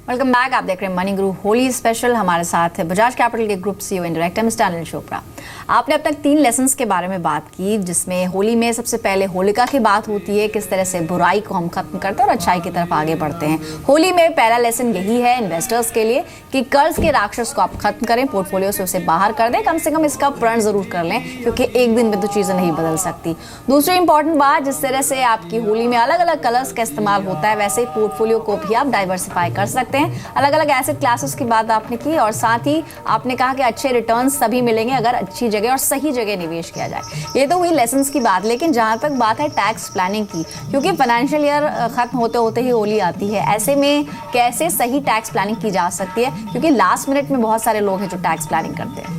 Welcome back. आप देख रहे हैं मनी गुरु होली स्पेशल। हमारे साथ है बजाज कैपिटल के group CEO and director mister Anil Chopra. आपने अब तक 3 लेसन्स के बारे में बात की, जिसमें होली में सबसे पहले होलिका की बात होती है, किस तरह से बुराई को हम खत्म करते हैं और अच्छाई की तरफ आगे बढ़ते हैं। होली में पहला लेसन यही है इन्वेस्टर्स के लिए कि कर्ज के राक्षस को आप खत्म करें, पोर्टफोलियो से उसे बाहर कर दें, कम से कम इसका प्रण जरूर कर लें, क्योंकि एक दिन में तो चीजें नहीं बदल सकती। दूसरी इंपॉर्टेंट बात, जिस तरह से आपकी होली में अलग अलग कलर्स का इस्तेमाल होता है, वैसे ही पोर्टफोलियो को भी आप डाइवर्सिफाई कर सकते हैं। अलग अलग एसेट क्लासेस की बात आपने की और साथ ही आपने कहा कि अच्छे रिटर्न्स तभी मिलेंगे अगर अच्छी जगह और सही जगह निवेश किया जाए। ये तो हुई लेसन्स की बात, लेकिन जहां तक बात है टैक्स प्लानिंग की, क्योंकि फाइनेंशियल ईयर खत्म होते होते ही होली आती है, ऐसे में कैसे सही टैक्स प्लानिंग की जा सकती है, क्योंकि लास्ट मिनट में बहुत सारे लोग हैं जो टैक्स प्लानिंग करते हैं।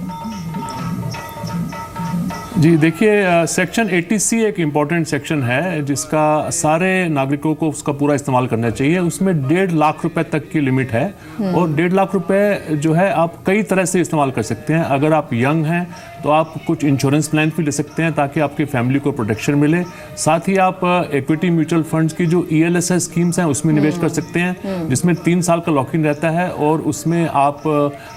जी देखिए, सेक्शन 80C एक इम्पॉर्टेंट सेक्शन है जिसका सारे नागरिकों को उसका पूरा इस्तेमाल करना चाहिए। उसमें 1.5 लाख रुपए तक की लिमिट है और 1.5 लाख रुपए जो है आप कई तरह से इस्तेमाल कर सकते हैं। अगर आप यंग हैं तो आप कुछ इंश्योरेंस प्लान भी ले सकते हैं ताकि आपकी फैमिली को प्रोटेक्शन मिले। साथ ही आप इक्विटी म्यूचुअल फंड्स की जो ELSS स्कीम्स हैं उसमें निवेश कर सकते हैं, जिसमें 3 साल का लॉक इन रहता है और उसमें आप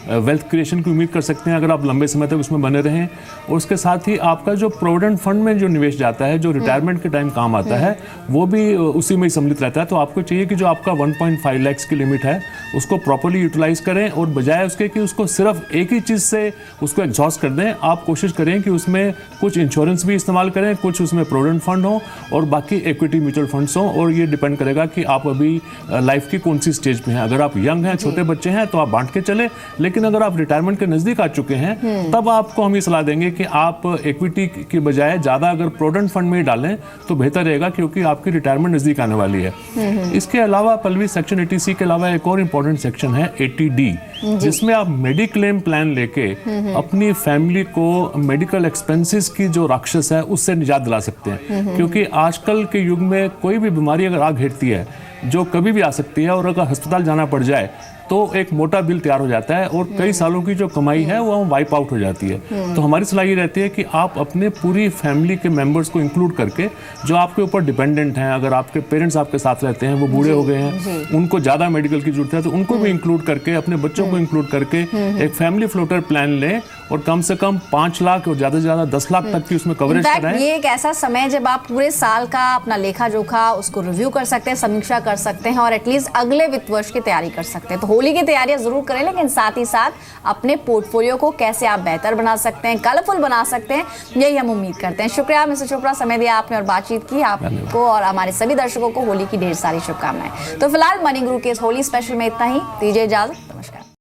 वेल्थ क्रिएशन की उम्मीद कर सकते हैं अगर आप लंबे समय तक उसमें बने रहें। और उसके साथ ही आपका जो प्रोविडेंट फंड में जो निवेश जाता है, जो रिटायरमेंट के टाइम काम आता है, वो भी उसी में ही सम्मिलित रहता है। तो आपको चाहिए कि जो आपका 1.5 लाख की लिमिट है उसको प्रॉपर्ली यूटिलाइज करें और बजाय उसके कि उसको सिर्फ एक ही चीज़ से उसको एग्जॉस्ट कर दें, आप कोशिश करें कि उसमें कुछ इंश्योरेंस भी इस्तेमाल करें, कुछ उसमें प्रोविडेंट फंड हो और बाकी इक्विटी म्यूचुअल फंड्स हों। और ये डिपेंड करेगा कि आप अभी लाइफ की कौन सी स्टेज पे हैं। अगर आप यंग हैं, छोटे बच्चे हैं, तो आप बांट के चले, लेकिन अगर आप रिटायरमेंट के नज़दीक आ चुके हैं तब आपको हम ये सलाह देंगे कि आप इक्विटी की बजाय ज़्यादा अगर प्रोविडेंट फंड में ही डालें तो बेहतर रहेगा, क्योंकि आपकी रिटायरमेंट नज़दीक आने वाली है। इसके अलावा पल्लवी, सेक्शन 80C के अलावा एक और इम्पॉर्टेंट सेक्शन है 80D, जिसमें आप मेडिक्लेम प्लान लेके अपनी फैमिली को मेडिकल एक्सपेंसेस की जो राक्षस है उससे निजात दिला सकते हैं। क्योंकि आजकल के युग में कोई भी बीमारी अगर आ घेरती है जो कभी भी आ सकती है और अगर अस्पताल जाना पड़ जाए तो एक मोटा बिल तैयार हो जाता है और कई सालों की जो कमाई है वो वाइप आउट हो जाती है। तो हमारी सलाह ये रहती है कि आप अपने पूरी फैमिली के मेंबर्स को इंक्लूड करके, जो आपके ऊपर डिपेंडेंट हैं, अगर आपके पेरेंट्स आपके साथ रहते हैं, वो बूढ़े हो गए हैं, उनको ज़्यादा मेडिकल की जरूरत है, तो उनको भी इंक्लूड करके, अपने बच्चों को इंक्लूड करके एक फैमिली फ्लोटर प्लान लें और कम से कम 5 लाख और ज़्यादा से ज़्यादा 10 लाख तक की उसमें कवरेज कराएं। ये एक ऐसा समय है जब आप पूरे साल का अपना लेखा जोखा उसको रिव्यू कर सकते हैं, समीक्षा कर सकते हैं और एटलीस्ट अगले वित्त वर्ष की तैयारी कर सकते हैं। तो होली की तैयारियां जरूर करें, लेकिन साथ ही साथ अपने पोर्टफोलियो को कैसे आप बेहतर बना सकते हैं, कलरफुल बना सकते हैं, यही हम उम्मीद करते हैं। शुक्रिया मिस्टर चोपड़ा, समय दिया आपने और बातचीत की। आपको और हमारे सभी दर्शकों को होली की ढेर सारी शुभकामनाएं। तो फिलहाल मनी गुरु के इस होली स्पेशल में इतना ही। दीजिए इजाजत, नमस्कार।